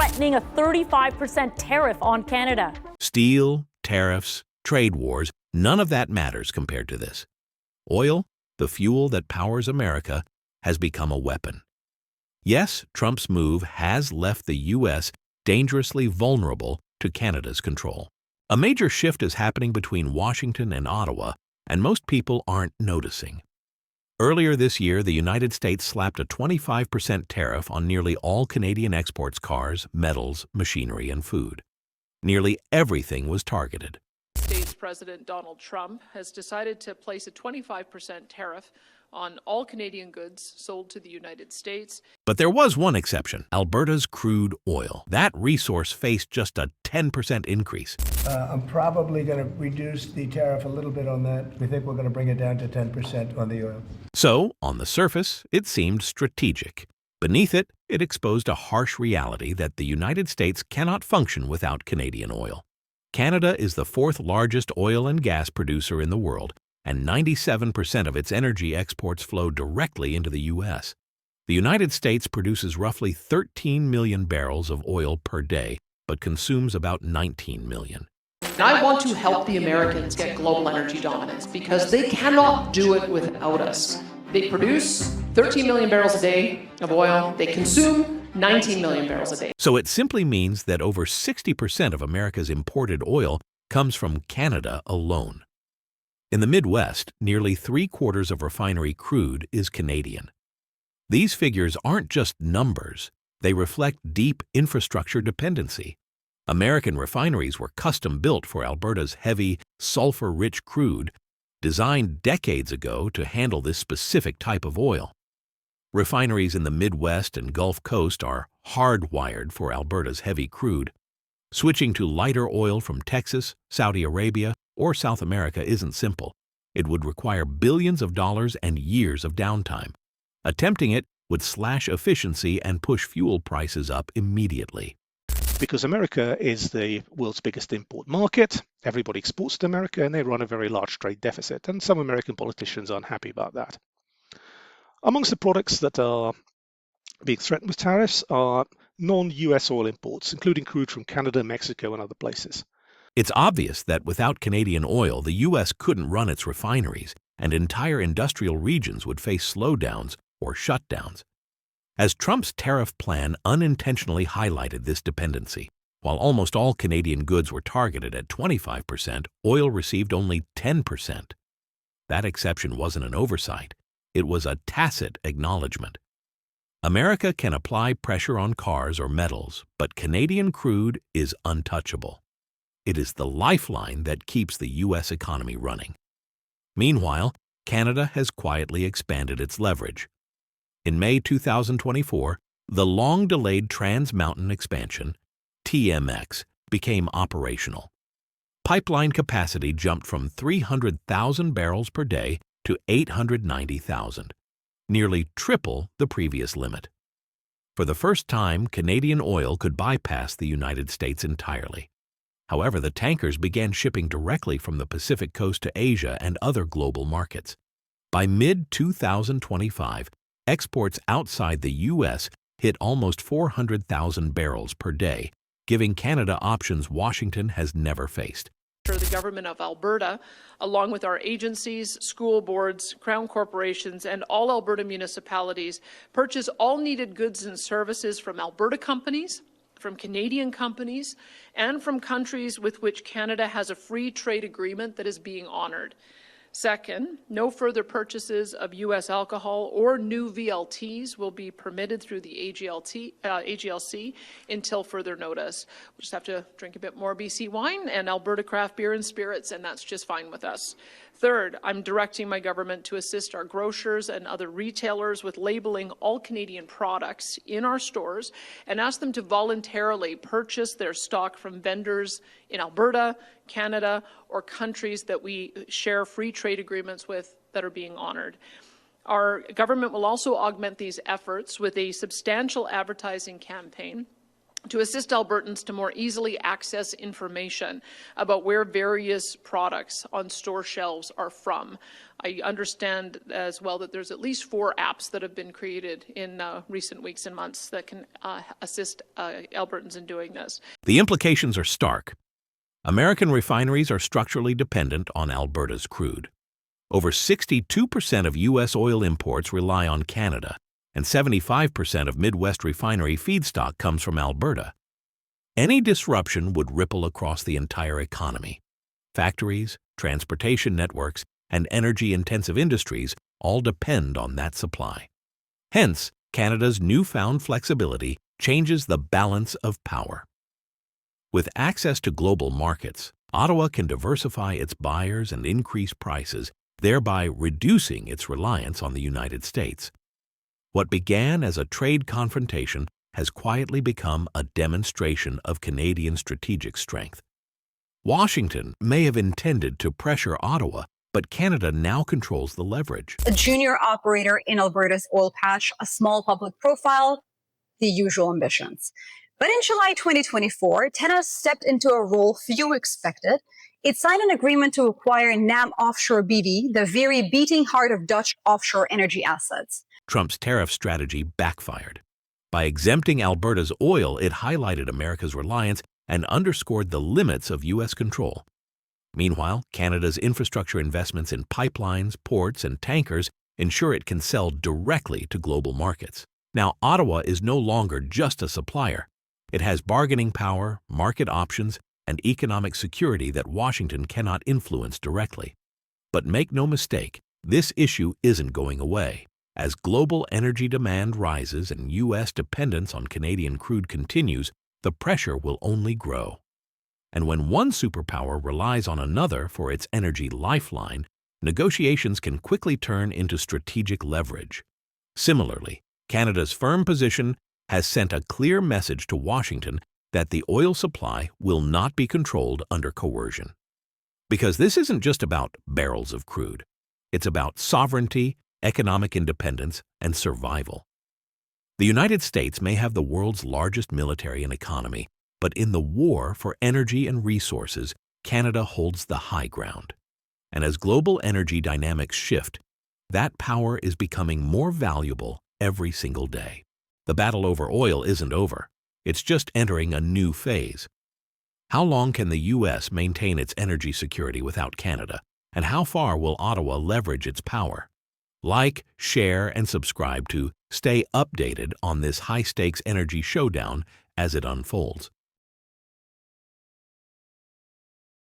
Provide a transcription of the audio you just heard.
threatening a 35% tariff on Canada. Steel, tariffs, trade wars, none of that matters compared to this. Oil, the fuel that powers America, has become a weapon. Yes, Trump's move has left the U.S. dangerously vulnerable to Canada's control. A major shift is happening between Washington and Ottawa, and most people aren't noticing. Earlier this year, the United States slapped a 25% tariff on nearly all Canadian exports: cars, metals, machinery, and food. Nearly everything was targeted. States President Donald Trump has decided to place a 25% tariff on all Canadian goods sold to the United States. But there was one exception: Alberta's crude oil. That resource faced just a 10% increase. I'm probably going to reduce the tariff a little bit on that. We think we're going to bring it down to 10% on the oil. So, on the surface, it seemed strategic. Beneath it, it exposed a harsh reality that the United States cannot function without Canadian oil. Canada is the fourth largest oil and gas producer in the world, and 97% of its energy exports flow directly into the U.S. The United States produces roughly 13 million barrels of oil per day, but consumes about 19 million. I want to help the Americans get global energy dominance because they cannot do it without us. They produce 13 million barrels a day of oil. They consume 19 million barrels a day. So it simply means that over 60% of America's imported oil comes from Canada alone. In the Midwest, nearly 3/4 of refinery crude is Canadian. These figures aren't just numbers, they reflect deep infrastructure dependency. American refineries were custom-built for Alberta's heavy, sulfur-rich crude, designed decades ago to handle this specific type of oil. Refineries in the Midwest and Gulf Coast are hardwired for Alberta's heavy crude. Switching to lighter oil from Texas, Saudi Arabia, or South America isn't simple. It would require billions of dollars and years of downtime. Attempting it would slash efficiency and push fuel prices up immediately. Because America is the world's biggest import market, everybody exports to America and they run a very large trade deficit, and some American politicians aren't happy about that. Amongst the products that are being threatened with tariffs are non-US oil imports, including crude from Canada, Mexico, and other places. It's obvious that without Canadian oil, the U.S. couldn't run its refineries, and entire industrial regions would face slowdowns or shutdowns. As Trump's tariff plan unintentionally highlighted this dependency, while almost all Canadian goods were targeted at 25%, oil received only 10%. That exception wasn't an oversight. It was a tacit acknowledgement. America can apply pressure on cars or metals, but Canadian crude is untouchable. It is the lifeline that keeps the U.S. economy running. Meanwhile, Canada has quietly expanded its leverage. In May 2024, the long-delayed Trans Mountain Expansion, TMX, became operational. Pipeline capacity jumped from 300,000 barrels per day to 890,000, nearly triple the previous limit. For the first time, Canadian oil could bypass the United States entirely. However, the tankers began shipping directly from the Pacific coast to Asia and other global markets. By mid-2025, exports outside the U.S. hit almost 400,000 barrels per day, giving Canada options Washington has never faced. The government of Alberta, along with our agencies, school boards, crown corporations, and all Alberta municipalities, purchase all needed goods and services from Alberta companies, from Canadian companies, and from countries with which Canada has a free trade agreement that is being honored. Second, no further purchases of U.S. alcohol or new VLTs will be permitted through the AGLC until further notice. We just have to drink a bit more BC wine and Alberta craft beer and spirits, and that's just fine with us. Third, I'm directing my government to assist our grocers and other retailers with labeling all Canadian products in our stores and ask them to voluntarily purchase their stock from vendors in Alberta, Canada, or countries that we share free trade agreements with that are being honored. Our government will also augment these efforts with a substantial advertising campaign to assist Albertans to more easily access information about where various products on store shelves are from. I understand as well that there's at least 4 apps that have been created in recent weeks and months that can assist Albertans in doing this. The implications are stark. American refineries are structurally dependent on Alberta's crude. Over 62% of U.S. oil imports rely on Canada, and 75% of Midwest refinery feedstock comes from Alberta. Any disruption would ripple across the entire economy. Factories, transportation networks, and energy-intensive industries all depend on that supply. Hence, Canada's newfound flexibility changes the balance of power. With access to global markets, Ottawa can diversify its buyers and increase prices, thereby reducing its reliance on the United States. What began as a trade confrontation has quietly become a demonstration of Canadian strategic strength. Washington may have intended to pressure Ottawa, but Canada now controls the leverage. A junior operator in Alberta's oil patch, a small public profile, the usual ambitions. But in July 2024, Tariff stepped into a role few expected. It signed an agreement to acquire NAM Offshore BV, the very beating heart of Dutch offshore energy assets. Trump's tariff strategy backfired. By exempting Alberta's oil, it highlighted America's reliance and underscored the limits of U.S. control. Meanwhile, Canada's infrastructure investments in pipelines, ports, and tankers ensure it can sell directly to global markets. Now, Ottawa is no longer just a supplier. It has bargaining power, market options, and economic security that Washington cannot influence directly. But make no mistake, this issue isn't going away. As global energy demand rises and U.S. dependence on Canadian crude continues, the pressure will only grow. And when one superpower relies on another for its energy lifeline, negotiations can quickly turn into strategic leverage. Similarly, Canada's firm position has sent a clear message to Washington that the oil supply will not be controlled under coercion. Because this isn't just about barrels of crude. It's about sovereignty, economic independence, and survival. The United States may have the world's largest military and economy, but in the war for energy and resources, Canada holds the high ground. And as global energy dynamics shift, that power is becoming more valuable every single day. The battle over oil isn't over. It's just entering a new phase. How long can the U.S. maintain its energy security without Canada? And how far will Ottawa leverage its power? Like, share, and subscribe to stay updated on this high-stakes energy showdown as it unfolds.